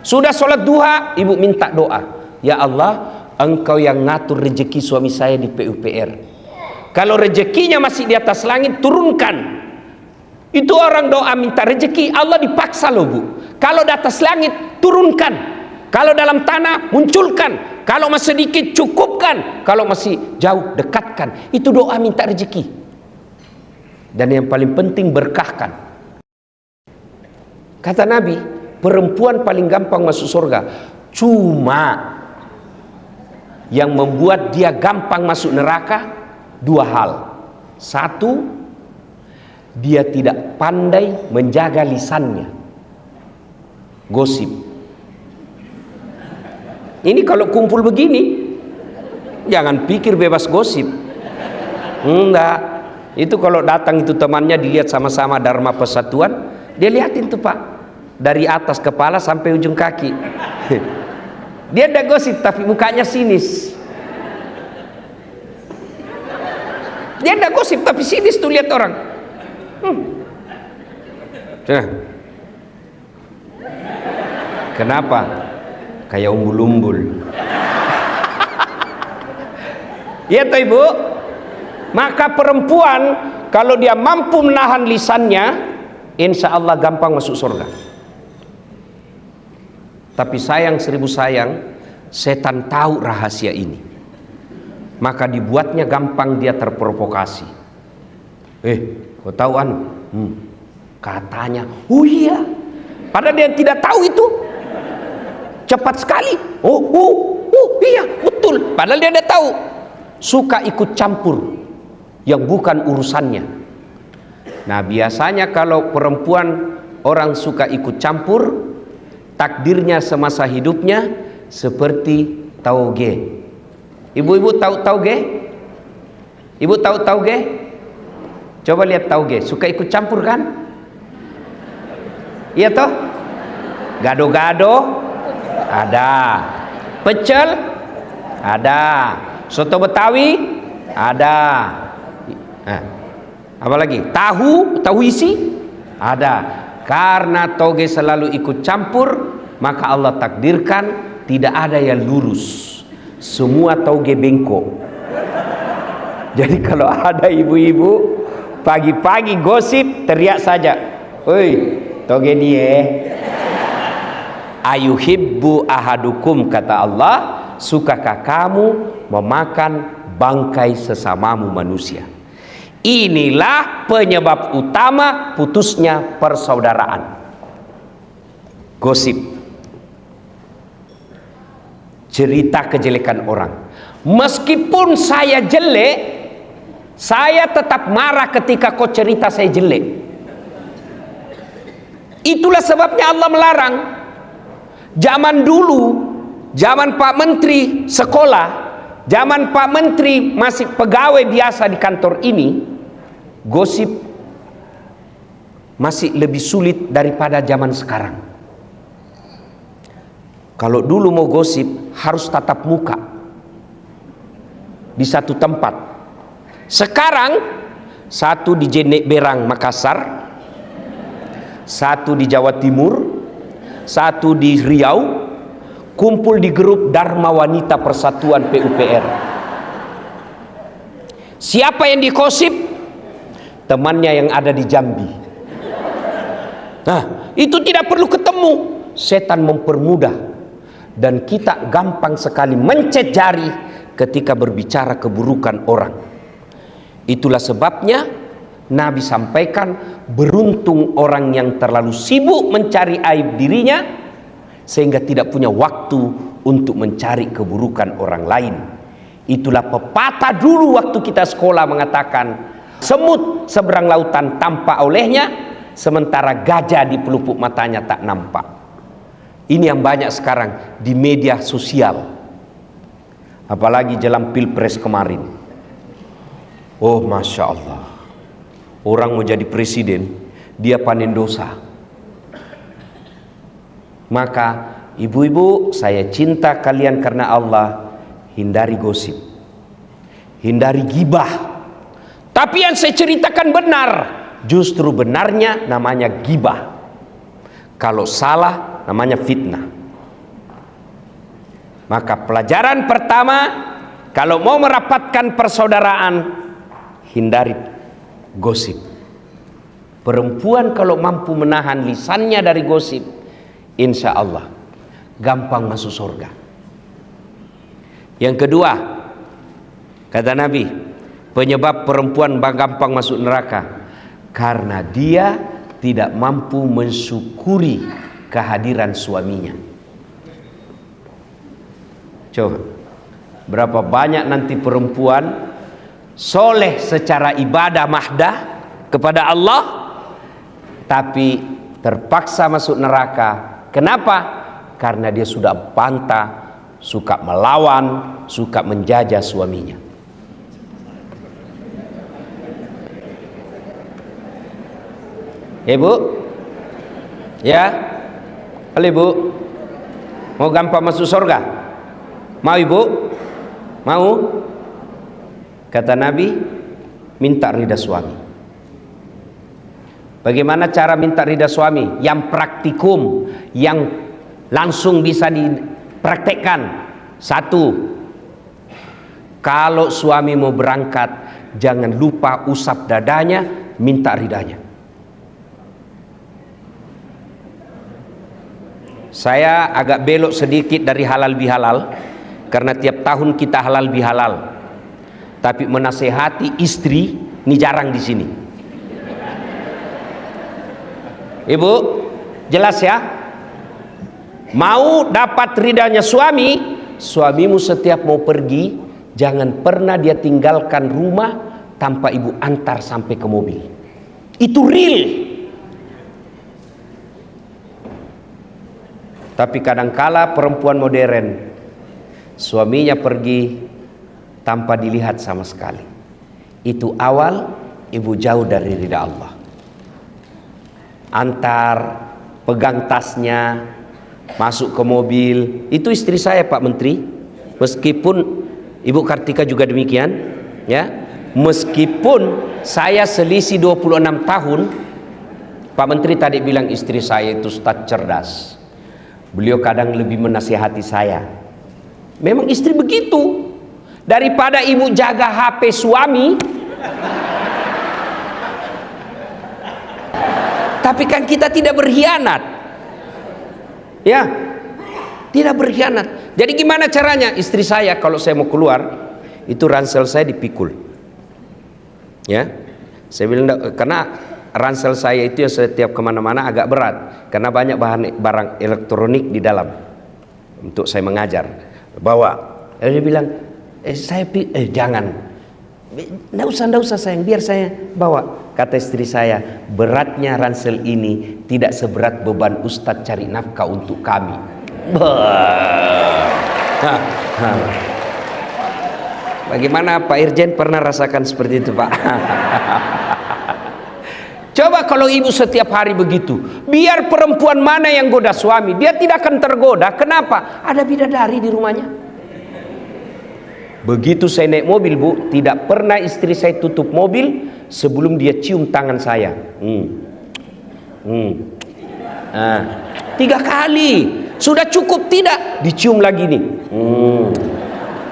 Sudah sholat duha, ibu minta doa, ya Allah, engkau yang ngatur rezeki suami saya di PUPR. Kalau rezekinya masih di atas langit, turunkan. Itu orang doa minta rezeki, Allah dipaksa loh bu. Kalau di atas langit, turunkan. Kalau dalam tanah, munculkan. Kalau masih sedikit, cukupkan. Kalau masih jauh, dekatkan. Itu doa minta rezeki. Dan yang paling penting, berkahkan. Kata Nabi, perempuan paling gampang masuk surga. Cuma yang membuat dia gampang masuk neraka, dua hal. Satu, dia tidak pandai menjaga lisannya. Gosip. Ini kalau kumpul begini, jangan pikir bebas gosip. Enggak. Itu kalau datang itu temannya, dilihat sama-sama Dharma Persatuan, dia lihatin tuh Pak, dari atas kepala sampai ujung kaki. Dia ada gosip tapi mukanya sinis. Dia ada gosip tapi sinis tuh, lihat orang. Kenapa? Kayak umbul-umbul. Iya toh ibu. Maka perempuan kalau dia mampu menahan lisannya, insya Allah gampang masuk surga. Tapi sayang seribu sayang, setan tahu rahasia ini, maka dibuatnya gampang dia terprovokasi. Kau tahu katanya, oh iya, padahal dia tidak tahu itu. Cepat sekali, iya betul, padahal dia tidak tahu. Suka ikut campur yang bukan urusannya. Nah biasanya kalau perempuan orang suka ikut campur, takdirnya semasa hidupnya seperti tauge. Ibu-ibu tahu tauge? Ibu tahu tauge? Coba lihat tauge, suka ikut campur kan? Iya toh? Gado-gado ada, pecel ada, soto Betawi ada. Apa lagi? Tahu isi ada. Karena toge selalu ikut campur, maka Allah takdirkan tidak ada yang lurus, semua toge bengkok. Jadi kalau ada ibu-ibu pagi-pagi gosip, teriak saja, "Oi, toge dia." Ayuhibbu ahadukum, kata Allah, sukakah kamu memakan bangkai sesamamu manusia? Inilah penyebab utama putusnya persaudaraan. Gosip, cerita kejelekan orang. Meskipun saya jelek, saya tetap marah ketika kau cerita saya jelek. Itulah sebabnya Allah melarang. Zaman dulu, zaman Pak Menteri sekolah, zaman Pak Menteri masih pegawai biasa di kantor ini, gosip masih lebih sulit daripada zaman sekarang. Kalau dulu mau gosip harus tatap muka di satu tempat. Sekarang satu di Jenek Berang Makassar, satu di Jawa Timur, satu di Riau, kumpul di grup Dharma Wanita Persatuan PUPR. Siapa yang dikosip? Temannya yang ada di Jambi. Nah, itu tidak perlu ketemu. Setan mempermudah, dan kita gampang sekali mencet jari ketika berbicara keburukan orang. Itulah sebabnya Nabi sampaikan, beruntung orang yang terlalu sibuk mencari aib dirinya sehingga tidak punya waktu untuk mencari keburukan orang lain. Itulah pepatah dulu waktu kita sekolah mengatakan, semut seberang lautan tampak olehnya, sementara gajah di pelupuk matanya tak nampak. Ini yang banyak sekarang di media sosial, apalagi jelang pilpres kemarin. Oh Masya Allah, orang mau jadi presiden, dia panen dosa. Maka ibu-ibu, saya cinta kalian karena Allah, hindari gosip, hindari gibah. Tapi yang saya ceritakan benar, justru benarnya namanya gibah. Kalau salah namanya fitnah. Maka pelajaran pertama, kalau mau merapatkan persaudaraan, hindari gosip. Perempuan kalau mampu menahan lisannya dari gosip, insya Allah gampang masuk surga. Yang kedua, kata Nabi, penyebab perempuan gampang masuk neraka karena dia tidak mampu mensyukuri kehadiran suaminya. Coba, berapa banyak nanti perempuan soleh secara ibadah mahdah kepada Allah, tapi terpaksa masuk neraka. Kenapa? Karena dia sudah bantah, suka melawan, suka menjajah suaminya. Ibu, ya, halo ibu, mau gampang masuk surga? Mau ibu? Mau? Kata Nabi, minta ridha suami. Bagaimana cara minta ridha suami? Yang praktikum, yang langsung bisa dipraktekkan. Satu, kalau suami mau berangkat, jangan lupa usap dadanya, minta ridhanya. Saya agak belok sedikit dari halal bihalal, karena tiap tahun kita halal bihalal. Tapi menasehati istri ini jarang di sini. Ibu, jelas ya? Mau dapat ridhanya suami, suamimu setiap mau pergi, jangan pernah dia tinggalkan rumah tanpa ibu antar sampai ke mobil. Itu real. Tapi kadangkala perempuan modern, suaminya pergi tanpa dilihat sama sekali. Itu awal ibu jauh dari ridha Allah. Antar, pegang tasnya, masuk ke mobil. Itu istri saya, Pak Menteri. Meskipun Ibu Kartika juga demikian, ya. Meskipun saya selisih 26 tahun, Pak Menteri tadi bilang istri saya itu ustadz cerdas. Beliau kadang lebih menasihati saya. Memang istri begitu. Daripada ibu jaga HP suami, tapi kan kita tidak berkhianat. Ya, tidak berkhianat. Jadi gimana caranya? Istri saya kalau saya mau keluar, itu ransel saya dipikul. Ya, saya bilang karena ransel saya itu ya setiap kemana-mana agak berat, karena banyak barang elektronik di dalam untuk saya mengajar. Bawa. Lalu dia bilang, jangan, nggak usah sayang, biar saya bawa. Kata istri saya, beratnya ransel ini tidak seberat beban ustadz cari nafkah untuk kami. Bagaimana Pak Irjen pernah rasakan seperti itu, Pak? Coba kalau ibu setiap hari begitu, biar perempuan mana yang goda suami, dia tidak akan tergoda. Kenapa? Ada bidadari di rumahnya. Begitu saya naik mobil, Bu, tidak pernah istri saya tutup mobil sebelum dia cium tangan saya. 3 kali. Sudah cukup tidak? Dicium lagi nih.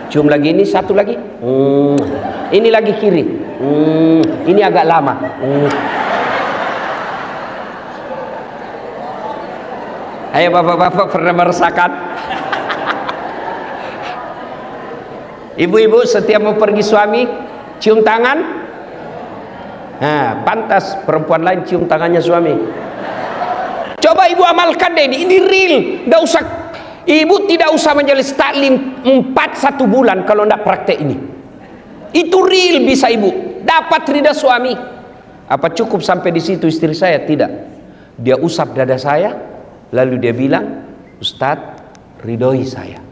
Cium lagi, ini satu lagi. Ini lagi kiri. Ini agak lama. Ayo bapak-bapak pernah merasakan? Ibu-ibu setiap mau pergi suami cium tangan. Nah, pantas perempuan lain cium tangannya suami. Coba ibu amalkan deh, ini real. Nggak usah, ibu tidak usah menjelis taklim 1 bulan kalau nggak praktek ini. Itu real bisa ibu dapat ridha suami. Apa cukup sampai di situ istri saya? Tidak. Dia usap dada saya, lalu dia bilang, Ustadz, ridhoi saya.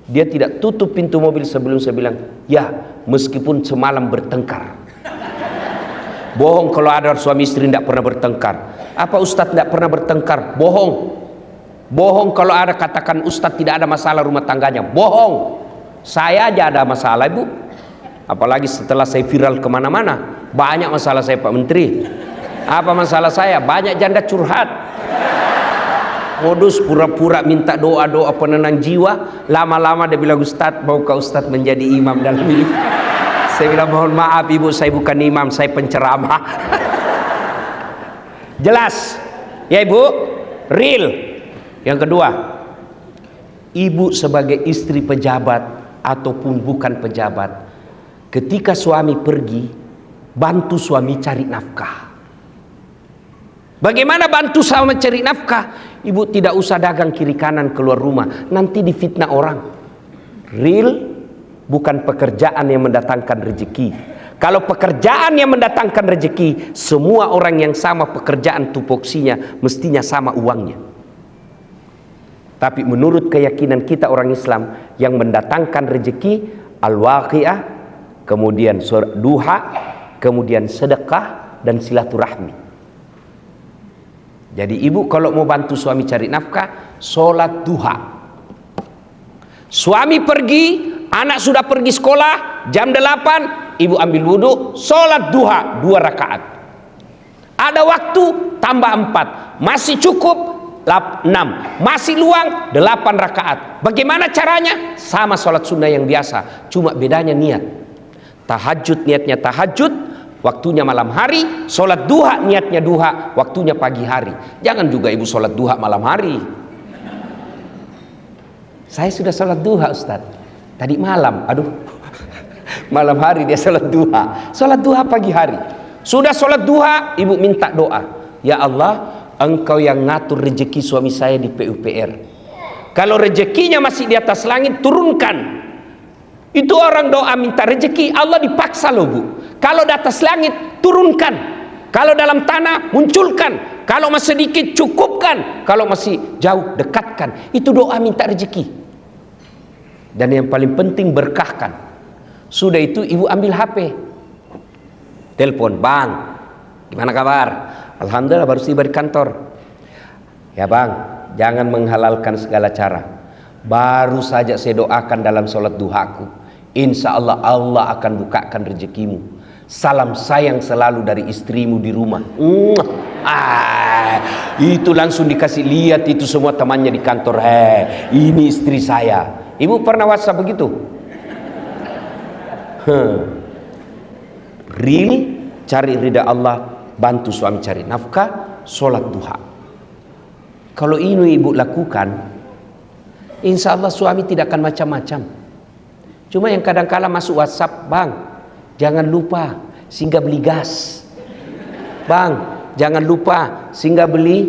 Dia tidak tutup pintu mobil sebelum saya bilang, ya, meskipun semalam bertengkar. Bohong kalau ada suami istri tidak pernah bertengkar. Apa Ustadz tidak pernah bertengkar? Bohong. Bohong kalau ada katakan Ustadz tidak ada masalah rumah tangganya. Bohong. Saya aja ada masalah, Ibu. Apalagi setelah saya viral kemana-mana. Banyak masalah saya, Pak Menteri. Apa masalah saya? Banyak janda curhat. modus pura-pura minta doa-doa penenang jiwa. Lama-lama dia bilang, Ustadz, maukah Ustadz menjadi imam dalam hidup? Saya bilang, mohon maaf ibu, saya bukan imam, saya penceramah. Jelas ya ibu? Real. Yang kedua, ibu sebagai istri pejabat ataupun bukan pejabat, ketika suami pergi, bantu suami cari nafkah. Bagaimana bantu suami cari nafkah? Ibu tidak usah dagang kiri kanan keluar rumah, nanti difitnah orang. Real, bukan pekerjaan yang mendatangkan rezeki. Kalau pekerjaan yang mendatangkan rezeki, semua orang yang sama pekerjaan tupoksinya mestinya sama uangnya. Tapi menurut keyakinan kita orang Islam, yang mendatangkan rezeki al-waqi'ah, kemudian duha, kemudian sedekah dan silaturahmi. Jadi ibu kalau mau bantu suami cari nafkah, sholat duha. Suami pergi, anak sudah pergi sekolah, jam 8, ibu ambil wudhu, sholat duha 2 rakaat. Ada waktu, tambah 4, masih cukup 6, masih luang 8 rakaat. Bagaimana caranya? Sama sholat sunnah yang biasa, cuma bedanya niat. Tahajud niatnya tahajud, waktunya malam hari. Sholat duha niatnya duha, waktunya pagi hari. Jangan juga ibu sholat duha malam hari. Saya sudah sholat duha Ustaz tadi malam, aduh. Malam hari dia sholat duha. Sholat duha pagi hari. Sudah sholat duha, ibu minta doa, ya Allah, Engkau yang ngatur rezeki suami saya di PUPR. Kalau rezekinya masih di atas langit, turunkan. Itu orang doa minta rezeki, Allah dipaksa loh bu. Kalau di atas langit, turunkan. Kalau dalam tanah, munculkan. Kalau masih sedikit, cukupkan. Kalau masih jauh, dekatkan. Itu doa minta rezeki. Dan yang paling penting, berkahkan. Sudah itu ibu ambil HP, telepon, bang, gimana kabar? Alhamdulillah baru tiba di kantor. Ya bang, jangan menghalalkan segala cara. Baru saja saya doakan dalam sholat duhaku, insya Allah Allah akan bukakan rezekimu. Salam sayang selalu dari istrimu di rumah. Itu langsung dikasih lihat itu semua temannya di kantor. Ini istri saya. Ibu pernah WhatsApp begitu? Real, cari ridha Allah, bantu suami cari nafkah, sholat duha. Kalau ini ibu lakukan, insya Allah suami tidak akan macam-macam. Cuma yang kadang-kala masuk WhatsApp, bang, jangan lupa singgah beli gas. Bang, jangan lupa singgah beli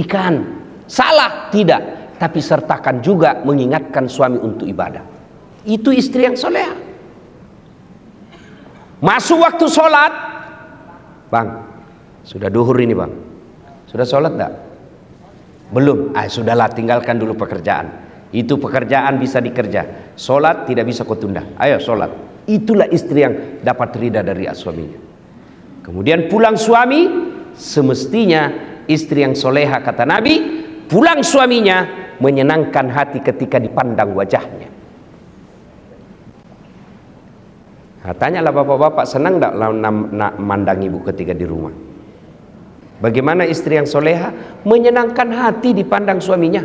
ikan. Salah? Tidak. Tapi sertakan juga mengingatkan suami untuk ibadah. Itu istri yang soleha. Masuk waktu sholat, bang, sudah duhur ini bang, sudah sholat enggak? Belum. Sudahlah, tinggalkan dulu pekerjaan. Itu pekerjaan bisa dikerja, sholat tidak bisa kau tunda. Ayo sholat. Itulah istri yang dapat ridha dari suaminya. Kemudian pulang suami, semestinya istri yang soleha kata Nabi, pulang suaminya menyenangkan hati ketika dipandang wajahnya. Tanyalah bapak-bapak, senang tak mandang ibu ketika di rumah? Bagaimana istri yang soleha? Menyenangkan hati dipandang suaminya.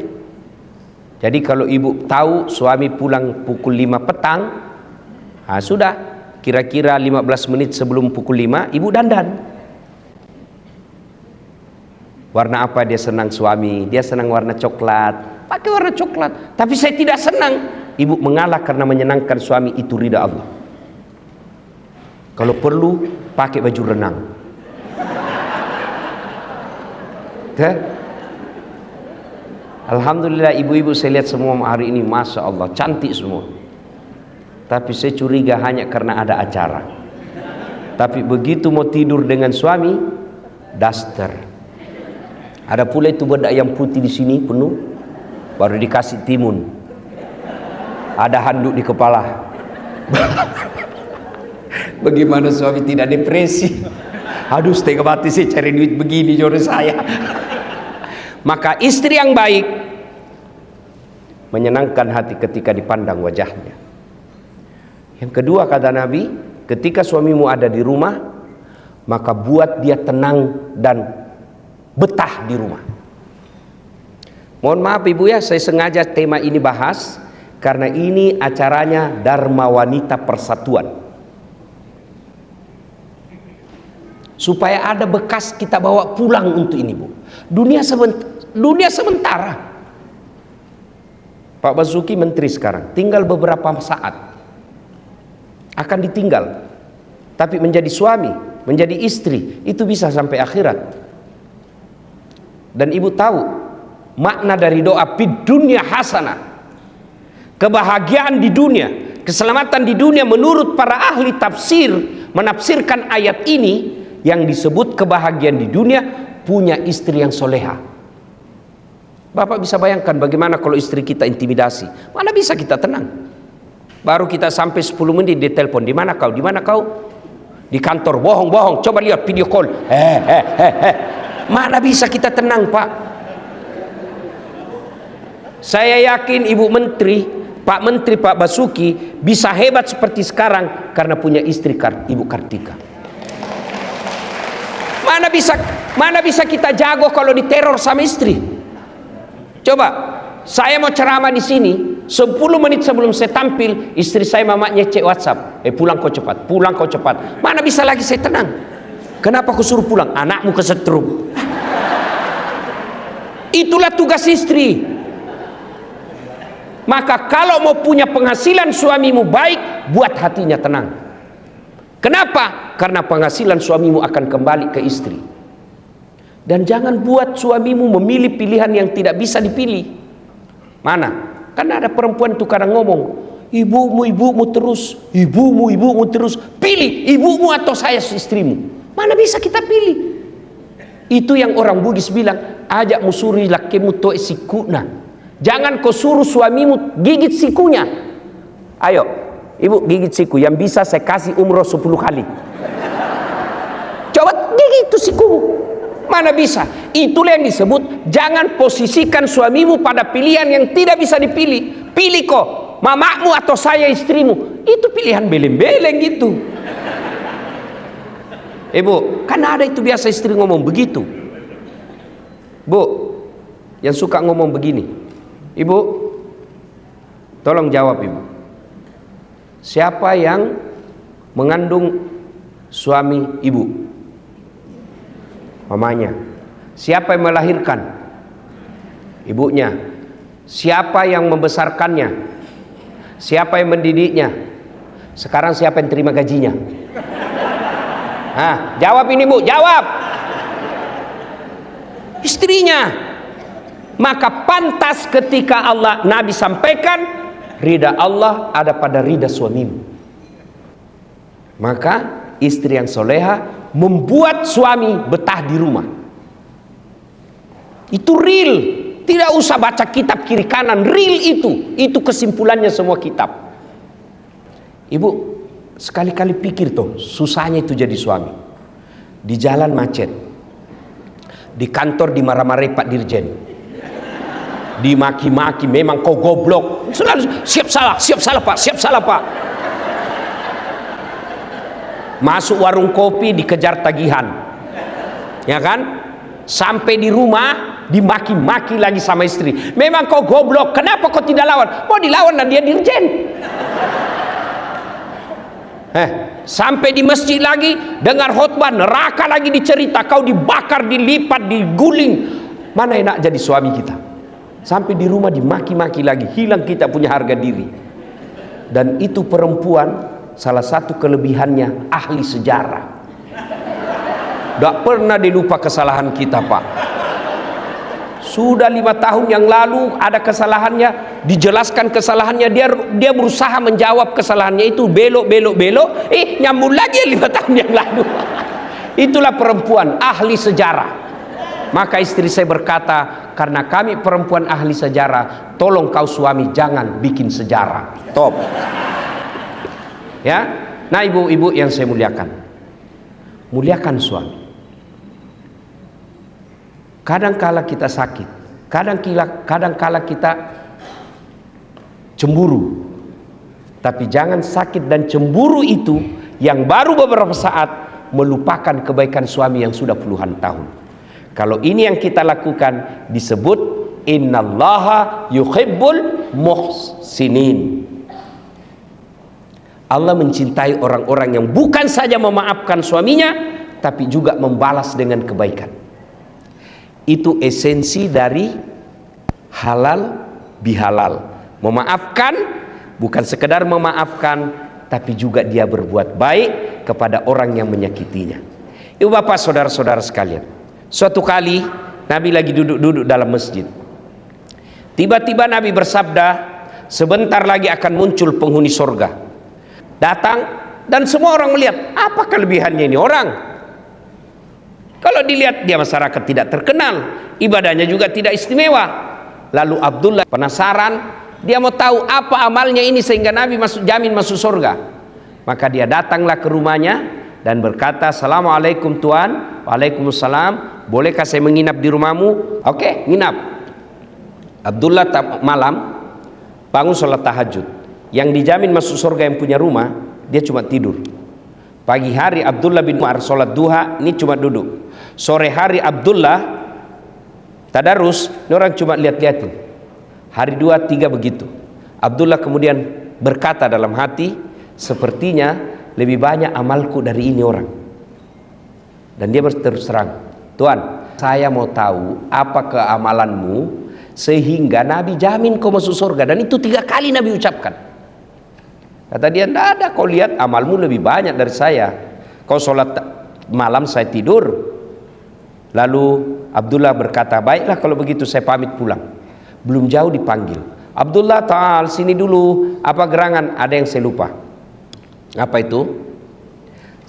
Jadi kalau ibu tahu suami pulang pukul 5 petang, sudah kira-kira 15 menit sebelum pukul 5 ibu dandan. Warna apa dia senang suami? Dia senang warna coklat, pakai warna coklat. Tapi saya tidak senang. Ibu mengalah karena menyenangkan suami, itu ridha Allah. Kalau perlu pakai baju renang. Alhamdulillah ibu-ibu saya lihat semua hari ini, masya Allah, cantik semua. Tapi saya curiga hanya karena ada acara. Tapi begitu mau tidur dengan suami, daster. Ada pula itu bedak yang putih di sini penuh, baru dikasih timun. Ada handuk di kepala. Bagaimana suami tidak depresi? Aduh, setengah mati saya cari duit begini jodoh saya. Maka istri yang baik menyenangkan hati ketika dipandang wajahnya. Yang kedua kata Nabi, ketika suamimu ada di rumah, maka buat dia tenang dan betah di rumah. Mohon maaf Ibu ya, saya sengaja tema ini bahas karena ini acaranya Dharma Wanita Persatuan. Supaya ada bekas kita bawa pulang untuk ini Bu. Dunia sementara. Pak Basuki menteri sekarang, tinggal beberapa saat akan ditinggal. Tapi menjadi suami, menjadi istri, itu bisa sampai akhirat. Dan Ibu tahu makna dari doa fid dunya hasanah. Kebahagiaan di dunia, keselamatan di dunia menurut para ahli tafsir menafsirkan ayat ini yang disebut kebahagiaan di dunia punya istri yang soleha. Bapak bisa bayangkan bagaimana kalau istri kita intimidasi, mana bisa kita tenang? Baru kita sampai 10 menit ditelepon, di mana kau? Di mana kau? Di kantor. Bohong, coba lihat video call. Mana bisa kita tenang Pak? Saya yakin Ibu Menteri, Pak Menteri, Pak Basuki bisa hebat seperti sekarang karena punya istri Ibu Kartika. Mana bisa kita jago kalau diteror sama istri? Coba, saya mau ceramah di sini, 10 menit sebelum saya tampil, istri saya mamanya cek WhatsApp, pulang kau cepat. Mana bisa lagi saya tenang? Kenapa kau suruh pulang? Anakmu kesetrum. Itulah tugas istri. Maka kalau mau punya penghasilan suamimu baik, buat hatinya tenang. Kenapa? Karena penghasilan suamimu akan kembali ke istri. Dan jangan buat suamimu memilih pilihan yang tidak bisa dipilih. Mana? Karena ada perempuan itu kadang ngomong, ibumu terus, ibumu terus. Pilih ibumu atau saya istrimu. Mana bisa kita pilih? Itu yang orang Bugis bilang, ajak musuri lakimu to sikuna. Jangan kau suruh suamimu gigit sikunya. Ayo, ibu gigit siku. Yang bisa saya kasih umroh 10 kali. Coba gigit itu sikumu. Mana bisa? Itulah yang disebut jangan posisikan suamimu pada pilihan yang tidak bisa dipilih. Pilih kok, mamamu atau saya istrimu. Itu pilihan beleng-beleng gitu. Bu, kan ada itu biasa istri ngomong begitu. Bu, yang suka ngomong begini. Ibu, tolong jawab Ibu. Siapa yang mengandung suami Ibu? Mamanya. Siapa yang melahirkan? Ibunya. Siapa yang membesarkannya? Siapa yang mendidiknya? Sekarang siapa yang terima gajinya? Jawab ini Bu, jawab. Istrinya. Maka pantas ketika Nabi sampaikan, ridha Allah ada pada ridha suamimu. Maka istri yang soleha membuat suami betah di rumah. Itu real. Tidak usah baca kitab kiri kanan, real itu kesimpulannya semua kitab. Ibu sekali-kali pikir tuh susahnya itu jadi suami. Di jalan macet, di kantor dimarah-marahi Pak Dirjen, dimaki-maki, memang kau goblok, selalu siap salah Pak. Masuk warung kopi dikejar tagihan, ya kan? Sampai di rumah dimaki-maki lagi sama istri. Memang kau goblok, kenapa kau tidak lawan? Mau dilawan dan dia dirjen. Sampai di masjid lagi dengar khotbah, neraka lagi dicerita, kau dibakar, dilipat, diguling. Mana enak jadi suami kita? Sampai di rumah dimaki-maki lagi, hilang kita punya harga diri. Dan itu perempuan salah satu kelebihannya ahli sejarah. Tidak pernah dilupa kesalahan kita Pak. Sudah 5 tahun yang lalu ada kesalahannya, dijelaskan kesalahannya, dia berusaha menjawab kesalahannya itu, belok, nyambung lagi 5 tahun yang lalu. Itulah perempuan ahli sejarah. Maka istri saya berkata, karena kami perempuan ahli sejarah, tolong kau suami jangan bikin sejarah. Top. Ya, nah ibu-ibu yang saya muliakan, muliakan suami. Kadangkala kita sakit, kadangkala kita cemburu, tapi jangan sakit dan cemburu itu yang baru beberapa saat melupakan kebaikan suami yang sudah puluhan tahun. Kalau ini yang kita lakukan disebut Innallaha yuhibbul muhsinin. Allah mencintai orang-orang yang bukan saja memaafkan suaminya, tapi juga membalas dengan kebaikan. Itu esensi dari halal bihalal. Memaafkan, bukan sekedar memaafkan, tapi juga dia berbuat baik kepada orang yang menyakitinya. Ibu bapak saudara-saudara sekalian, suatu kali Nabi lagi duduk-duduk dalam masjid. Tiba-tiba Nabi bersabda, sebentar lagi akan muncul penghuni surga. Datang dan semua orang melihat, apa kelebihannya ini orang? Kalau dilihat dia masyarakat tidak terkenal, ibadahnya juga tidak istimewa. Lalu Abdullah penasaran, dia mau tahu apa amalnya ini sehingga Nabi jamin masuk surga. Maka dia datanglah ke rumahnya dan berkata, Assalamualaikum Tuan. Waalaikumsalam. Bolehkah saya menginap di rumahmu? Oke, nginap. Abdullah malam bangun sholat tahajud. Yang dijamin masuk surga yang punya rumah, dia cuma tidur. Pagi hari Abdullah bin Umar sholat duha, ini cuma duduk. Sore hari Abdullah tadarus, ini orang cuma lihat-lihatin. Hari 2, 3 begitu. Abdullah kemudian berkata dalam hati, sepertinya lebih banyak amalku dari ini orang. Dan dia berterus terang, Tuan, saya mau tahu apa keamalanmu sehingga Nabi jamin kau masuk surga. Dan itu 3 kali Nabi ucapkan. Kata dia, tidak ada, kau lihat amalmu lebih banyak dari saya. Kau sholat malam, saya tidur. Lalu Abdullah berkata, baiklah kalau begitu saya pamit pulang. Belum jauh dipanggil, Abdullah ta'al sini dulu. Apa gerangan? Ada yang saya lupa. Apa itu?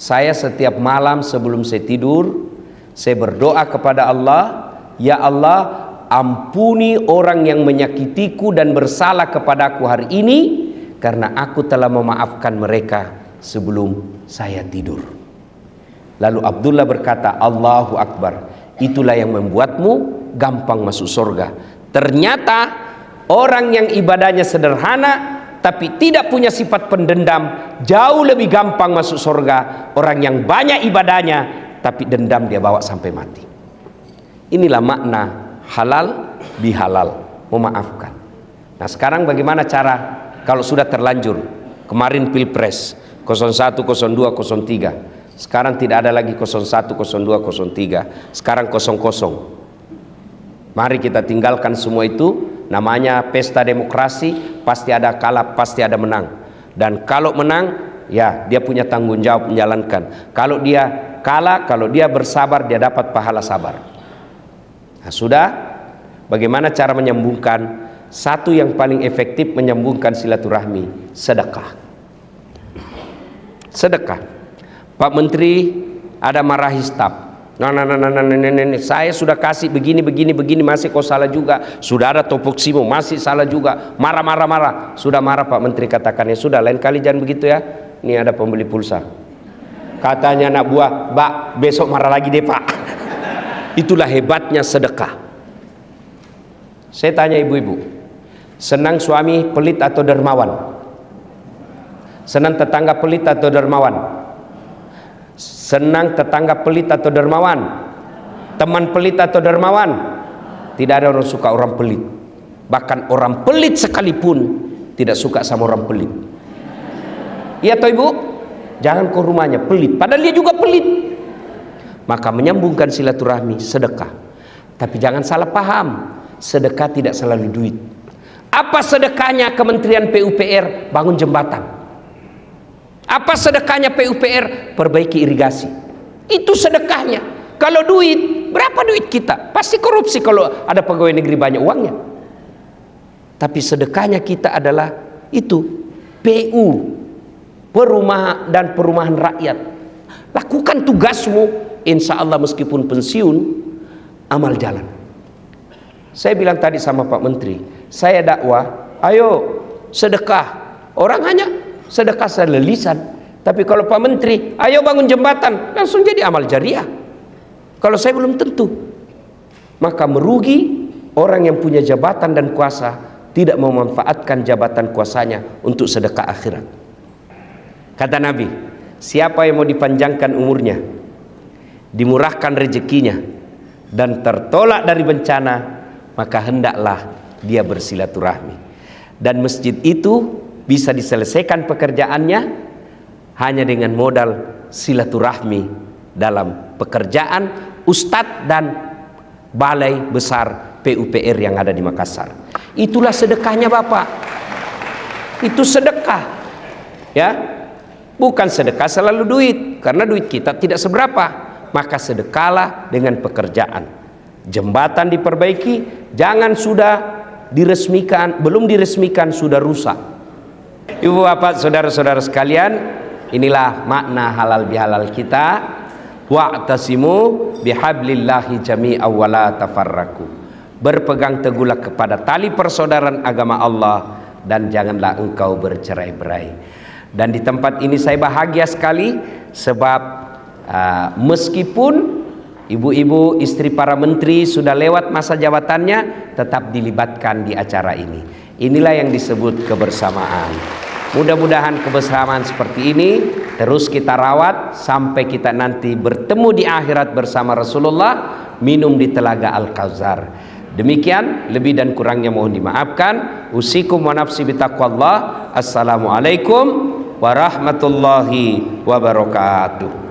Saya setiap malam sebelum saya tidur, saya berdoa kepada Allah, ya Allah, ampuni orang yang menyakitiku dan bersalah kepadaku hari ini, karena aku telah memaafkan mereka sebelum saya tidur. Lalu Abdullah berkata, Allahu Akbar, itulah yang membuatmu gampang masuk surga. Ternyata orang yang ibadahnya sederhana tapi tidak punya sifat pendendam jauh lebih gampang masuk surga. Orang yang banyak ibadahnya tapi dendam dia bawa sampai mati. Inilah makna halal bihalal, memaafkan. Nah sekarang bagaimana cara kalau sudah terlanjur? Kemarin pilpres 01, 02, 03. Sekarang tidak ada lagi 01, 02, 03. Sekarang 00. Mari kita tinggalkan semua itu. Namanya pesta demokrasi, pasti ada kalah, pasti ada menang. Dan kalau menang, ya dia punya tanggung jawab menjalankan. Kalau dia kalah, kalau dia bersabar, dia dapat pahala sabar. Nah, sudah. Bagaimana cara menyambungkan? Satu yang paling efektif menyambungkan silaturahmi, sedekah. Sedekah. Pak Menteri ada marahi staf. Nah, saya sudah kasih begini masih kau salah juga. Sudah ada topoksimu masih salah juga. Marah. Sudah marah Pak Menteri, katakan, ya sudah, lain kali jangan begitu ya. Ini ada pembeli pulsa. Katanya anak buah, Pak, besok marah lagi deh Pak. Itulah hebatnya sedekah. Saya tanya ibu-ibu, senang suami pelit atau dermawan? Senang tetangga pelit atau dermawan? Senang tetangga pelit atau dermawan? Teman pelit atau dermawan? Tidak ada orang suka orang pelit. Bahkan orang pelit sekalipun tidak suka sama orang pelit. Iya toh ibu? Jangan ke rumahnya pelit, padahal dia juga pelit. Maka menyambungkan silaturahmi, sedekah. Tapi jangan salah paham, sedekah tidak selalu duit. Apa sedekahnya Kementerian PUPR? Bangun jembatan. Apa sedekahnya PUPR? Perbaiki irigasi. Itu sedekahnya. Kalau duit, berapa duit kita? Pasti korupsi kalau ada pegawai negeri banyak uangnya. Tapi sedekahnya kita adalah itu, PU, perumahan dan perumahan rakyat. Lakukan tugasmu, insya Allah meskipun pensiun, amal jalan. Saya bilang tadi sama Pak Menteri, saya dakwah, ayo sedekah. Orang hanya sedekah selelisan. Tapi kalau Pak Menteri, ayo bangun jembatan, langsung jadi amal jariah. Kalau saya belum tentu. Maka merugi orang yang punya jabatan dan kuasa, tidak memanfaatkan jabatan kuasanya untuk sedekah akhirat. Kata Nabi, siapa yang mau dipanjangkan umurnya, dimurahkan rezekinya, dan tertolak dari bencana, maka hendaklah dia bersilaturahmi. Dan masjid itu bisa diselesaikan pekerjaannya hanya dengan modal silaturahmi dalam pekerjaan ustadz dan balai besar PUPR yang ada di Makassar. Itulah sedekahnya Bapak. Itu sedekah, ya, bukan sedekah selalu duit, karena duit kita tidak seberapa. Maka sedekahlah dengan pekerjaan. Jembatan diperbaiki, jangan sudah diresmikan, belum diresmikan sudah rusak. Ibu bapak saudara-saudara sekalian, inilah makna halal bihalal kita. Wa'tasimu bihablillahi jami'an wa la tafarraqu. Berpegang teguhlah kepada tali persaudaraan agama Allah dan janganlah engkau bercerai-berai. Dan di tempat ini saya bahagia sekali sebab meskipun ibu-ibu istri para menteri sudah lewat masa jabatannya, tetap dilibatkan di acara ini. Inilah yang disebut kebersamaan. Mudah-mudahan kebersamaan seperti ini terus kita rawat sampai kita nanti bertemu di akhirat bersama Rasulullah minum di telaga Al-Kautsar. Demikian, lebih dan kurangnya mohon dimaafkan. Usikum wa nafsi bitaqwallah. Assalamualaikum warahmatullahi wabarakatuh.